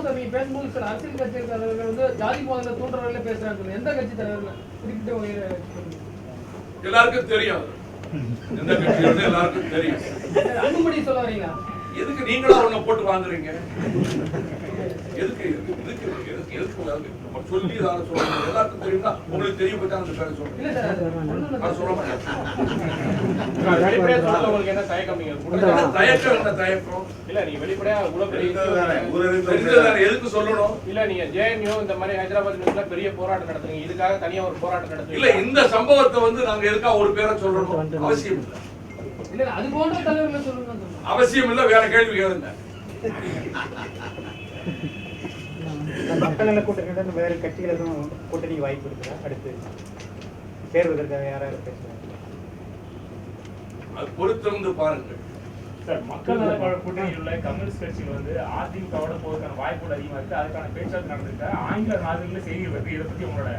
Sir நீங்க பேசும்போது sir அரசியல் கட்சி தலைவர்கள் வந்து ஜாதி மதங்களை தூண்டுறவர்களே பேசுறாங்க. எந்த கட்சி தலைவர்கள் குறிப்பிட்ட எல்லாருக்கும் தெரியும். எந்த கட்சியோட எல்லாருக்கும் தெரியும். அன்புமணி சொல்ல வரீங்களா? எதுக்கு நீங்களா ஒண்ணு போட்டு வாங்குறீங்க? எதுக்கு சொல்லி எல்லாருக்கும் தெரியும்னா உங்களுக்கு தெரிய பத்தி அந்த பேரை சொல்றீங்க. சொல்ல மாட்டேன். என்ன தயக்கம்? தயக்கம் என்ன தயக்கம்? இல்ல நீங்க வெளிப்படையா எதுக்கு சொல்லணும்? இல்ல நீங்க ஜேஎன்யூ இந்த மாதிரி ஹைதராபாத் நியூஸ்ல பெரிய போராட்டம் நடத்துறீங்க. இதுக்காக தனியா ஒரு போராட்டம் நடத்துறீங்க. இல்ல இந்த சம்பவத்தை வந்து நாங்க எதுக்கா ஒரு பேரை சொல்லணும் அவசியம் இல்லை. இல்ல அது போன்ற தலைவர்களை சொல்லுங்க. அவசியம் இல்ல. வேற கேள்வி கேளுங்க. மக்கள் நல கூட்டணியுடன் வேறு கட்சிகளுக்கும் கூட்டணி வாய்ப்பு இருக்குதா? அடுத்து சேர்வதற்காக யாராவது பேசுறாங்க? அது பொறுத்திருந்து பாருங்கள். சார், மக்கள் நல கூட்டணியில் உள்ள கம்யூனிஸ்ட் கட்சிகள் வந்து அதிமுகவோட போவதற்கான வாய்ப்புகள் அதிகமா இருக்கு. அதுக்கான பேச்சுவார்த்தை நடந்திருக்கு. ஆங்கில நாடுகளில் செய்திகள் இருக்கு. இதை பத்தி உங்களோட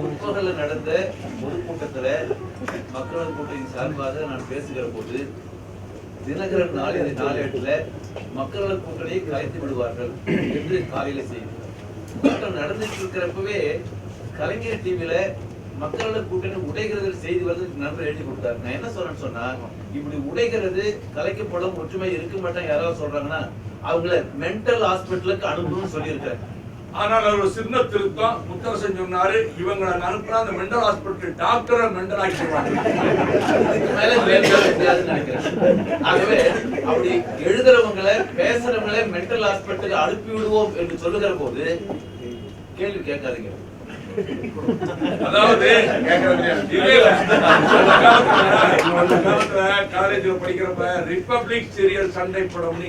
முற்பகல நடந்த பொதுக்கூட்டத்துல மக்கள் கூட்டணி சார்பாக நான் பேசுகிற போது தினகரன் நாளேட்டுல மக்கள் கூட்டணியை கலைத்து விடுவார்கள் என்று காலையில செய்தி நடந்துட்டு இருக்கிறப்பவே கலைஞர் டிவில மக்கள் கூட்டணி உடைகிறது செய்தி வந்து நண்பர் எழுதி கொடுத்தாரு. நான் என்ன சொல்றேன்னு சொன்னா, இப்படி உடைகிறது கலைக்கப்படும் ஒற்றுமை இருக்க மாட்டாங்க யாராவது சொல்றாங்கன்னா அவங்கள மென்டல் ஹாஸ்பிட்டலுக்கு அனுப்பணும்னு சொல்லியிருக்காரு. ஆனால் ஒரு சின்ன திருத்தம் முத்தரசன் சொன்னாரு, இவங்களை அனுப்புனா அந்த மென்டல் ஹாஸ்பிட்டல் டாக்டரை மென்டல் ஆக்கிடுவாங்க. ஆகவே அப்படி எழுதுறவங்களை பேசுறவங்களை மென்டல் ஹாஸ்பிட்டலுக்கு அனுப்பி விடுவோம் என்று சொல்லுகிற போது கேள்வி கேட்காதீங்க. அதாவது காலேஜ்ல படிக்கிறப்ப ரிப்பப்ளிக் சீரியல் சண்டை படம்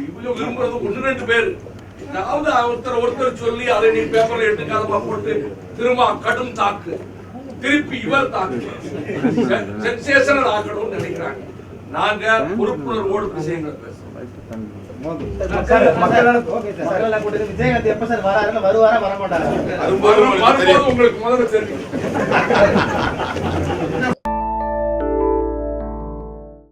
இவ்வளவு விரும்புறது 1-2 பேர். அதாவது ஒருத்தர் சொல்லி அதை நீ பேப்பர்ல எடுத்துக்காதமா போட்டு திரும்ப கடும் தாக்கு, திருப்பி இவர் தாக்கு, சென்சேஷனல் ஆக்கணும்னு நினைக்கிறாங்க. நாங்க பொறுப்புணர்வோடு விஷயங்களை பேசுறோம். விஜயகாந்த் எப்ப சார் வராருன்னு வருவாரா வரமாட்டாரா? அது உங்களுக்கு முதல்ல தெரியும்.